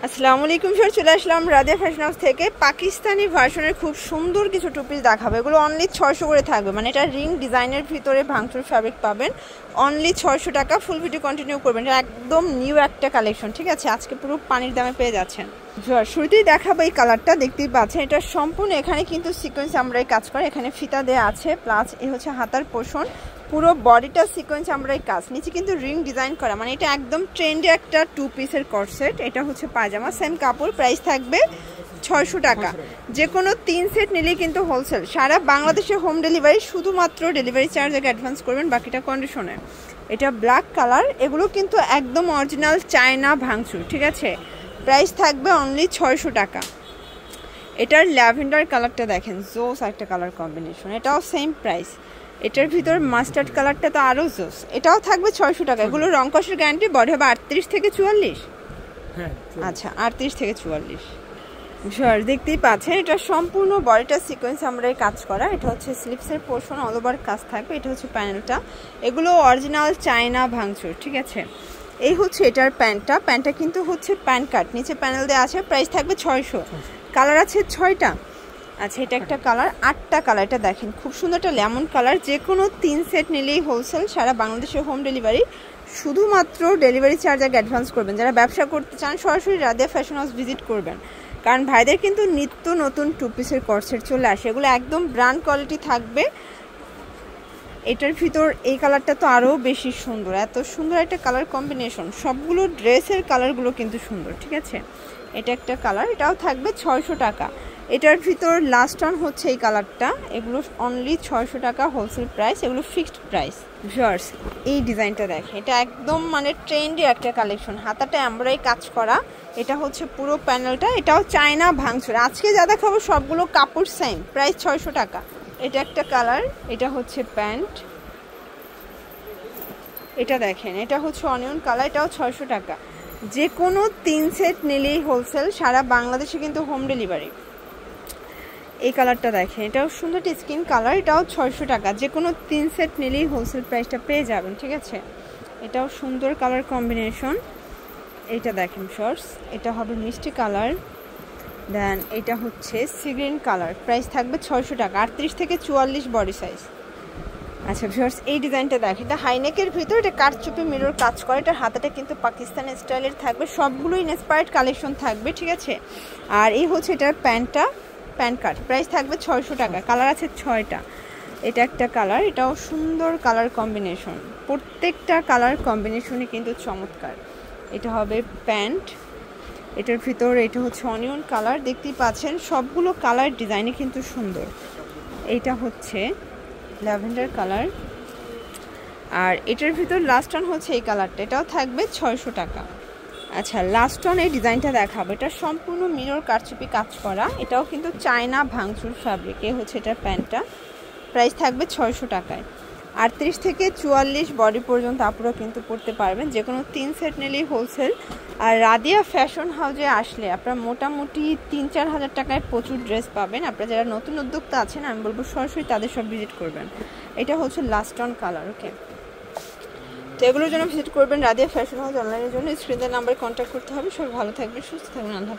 আসসালামু আলাইকুম স্যার, চলে আসলাম রাদিয়া ফ্যাশন হাউস থেকে। পাকিস্তানি ভার্সনের খুব সুন্দর কিছু টু পিস দেখাবো। এগুলো অনলি 600 করে থাকবে, মানে এটা রিং ডিজাইনের ভিতরে ভাঙচুর ফ্যাব্রিক পাবেন অনলি 600 টাকা। ফুল ভিডিও কন্টিনিউ করবেন, এটা একদম নিউ একটা কালেকশন, ঠিক আছে? আজকে পুরো পানির দামে পেয়ে যাচ্ছেন। শুরুতেই দেখাবো এই কালারটা, দেখতেই পাচ্ছেন এটা সম্পূর্ণ এখানে কিন্তু সিকোয়েন্স আমরাই কাজ করে, এখানে ফিতা দেওয়া আছে, প্লাস এ হচ্ছে হাতার পোর্শন, পুরো বডিটা সিকোয়েন্স আমরাই কাজ, নিচে কিন্তু রিং ডিজাইন করা, মানে এটা একদম ট্রেন্ডে একটা টু পিসের কর্সেট। এটা হচ্ছে পায়জামা, সেম কাপড়, প্রাইস থাকবে 600 টাকা। যে কোনো 3 সেট নিলেই কিন্তু হোলসেল, সারা বাংলাদেশে হোম ডেলিভারি, শুধুমাত্র ডেলিভারি চার্জ আগে অ্যাডভান্স করবেন, বাকিটা কন্ডিশনে। এটা ব্ল্যাক কালার, এগুলো কিন্তু একদম অরিজিনাল চায়না ভাঙচুর, ঠিক আছে? প্রাইস থাকবে অনলি 600 টাকা। এটার ল্যাভেন্ডার কালারটা দেখেন, জোস একটা কালার কম্বিনেশন, এটাও সেম প্রাইস। এটার ভিতর মাস্টার্ড কালারটা তো আরও জোস, এটাও থাকবে 600 টাকা। এগুলো রং কষের গ্যারান্টি, বডি হবে 38 থেকে 44। আচ্ছা, 38 থেকে 44। দেখতেই পাচ্ছেন এটা সম্পূর্ণ বডিটা সিকোয়েন্স আমরাই কাজ করা। এটা হচ্ছে স্লিপসের পোর্শন, অল ওভার কাজ থাকবে। এটা হচ্ছে প্যানেলটা, এগুলো অরিজিনাল চায়না ভাঙচুর, ঠিক আছে? এই হচ্ছে এটার প্যান্টটা কিন্তু হচ্ছে প্যান্ট কাট, নিচে প্যানেল দেওয়া আছে, প্রাইস থাকবে 600। কালার আছে 6টা। আচ্ছা, এটা একটা কালার, 8টা কালার। এটা দেখেন খুব সুন্দর একটা লেমন কালার। যে কোনো 3 সেট নিলেই হোলসেল, সারা বাংলাদেশে হোম ডেলিভারি, শুধুমাত্র ডেলিভারি চার্জ আগে অ্যাডভান্স করবেন। যারা ব্যবসা করতে চান সরাসরি রাদিয়া ফ্যাশন হাউস ভিজিট করবেন, কারণ ভাইদের কিন্তু নিত্য নতুন টু পিসের কর্সেট চলে আসে, এগুলো একদম ব্র্যান্ড কোয়ালিটি থাকবে। এটার ভিতর এই কালারটা তো আরও বেশি সুন্দর, এত সুন্দর একটা কালার কম্বিনেশন, সবগুলো ড্রেসের কালারগুলো কিন্তু সুন্দর, ঠিক আছে? এটা একটা কালার, এটাও থাকবে 600 টাকা। এটার ভিতর লাস্ট অন হচ্ছে এই কালারটা, এগুলো অনলি 600 টাকা হোলসেল প্রাইস, এগুলো ফিক্সড প্রাইস। ভিউয়ার্স, এই ডিজাইনটা দেখেন, এটা একদম মানে ট্রেন্ডি একটা কালেকশন, হাতাটা আমরাই কাজ করা। এটা হচ্ছে পুরো প্যানেলটা, এটাও চায়না ভাঙচুর। আজকে যা দেখাবো সবগুলো কাপড় সেম, প্রাইস 600 টাকা। এটা একটা কালার, এটা হচ্ছে প্যান্ট, এটা দেখেন এটা হচ্ছে অনিয়ন কালার, এটাও 600 টাকা। যে কোনো 3 সেট নিলেই হোলসেল, সারা বাংলাদেশে কিন্তু হোম ডেলিভারি। এই কালারটা দেখেন, এটাও সুন্দর স্কিন কালার, এটাও 600 টাকা। যে কোনো 3 সেট নিলেই হোলসেল প্রাইসটা পেয়ে যাবেন, ঠিক আছে? এটাও সুন্দর কালার কম্বিনেশন। এইটা দেখেন শর্টস, এটা হবে মিষ্টি কালার, দেন এটা হচ্ছে সি গ্রিন কালার, প্রাইস থাকবে 600 টাকা, 38 থেকে 44 বডি সাইজ। আচ্ছা ভিউয়ার্স, এই ডিজাইনটা দেখেন, এটা হাইনেকের ভিতর, এটা কারচুপি মিরর কাজ করে, এটার হাতাটা কিন্তু পাকিস্তানি স্টাইলের থাকবে, সবগুলোই ইন্সপায়ার্ড কালেকশন থাকবে, ঠিক আছে? আর এই হচ্ছে এটার প্যান্টটা, প্যান্ট কাট, প্রাইস থাকবে 600 টাকা। কালার আছে 6টা। এটা একটা কালার, এটাও সুন্দর কালার কম্বিনেশন, প্রত্যেকটা কালার কম্বিনেশনই কিন্তু চমৎকার। এটা হবে প্যান্ট, এটার ভিতর এটা হচ্ছে অনিয়ন কালার, দেখতেই পাচ্ছেন সবগুলো কালার ডিজাইনে কিন্তু সুন্দর। এইটা হচ্ছে ল্যাভেন্ডার কালার, আর এটার ভিতর লাস্ট অন হচ্ছে এই কালারটা, এটাও থাকবে 600 টাকা। আচ্ছা, লাস্ট অন এই ডিজাইনটা দেখাবো, এটা সম্পূর্ণ মিরর কারচুপি কাজ করা, এটাও কিন্তু চায়না ভাঙচুর ফ্যাব্রিক। এই হচ্ছে এটার প্যান্টটা, প্রাইস থাকবে 600 টাকায়। 38 থেকে 44 বডি পর্যন্ত আপনারা কিন্তু পড়তে পারবেন, যে কোনো 3 সেট নিলেই হোলসেল। আর রাদিয়া ফ্যাশন হাউসে আসলে আপনারা মোটামুটি 3-4 হাজার টাকায় প্রচুর ড্রেস পাবেন। আপনারা যারা নতুন উদ্যোক্তা আছেন, আমি বলবো সরাসরি তাদের সব ভিজিট করবেন। এটা হচ্ছে লাস্ট অন কালার, ওকে? তো এগুলোর জন্য ভিজিট করবেন রাদিয়া ফ্যাশন হাউস। অনলাইনের জন্য স্ক্রিনের নাম্বারে কন্ট্যাক্ট করতে হবে। সবাই ভালো থাকবেন, সুস্থ থাকবেন, আল্লাহ।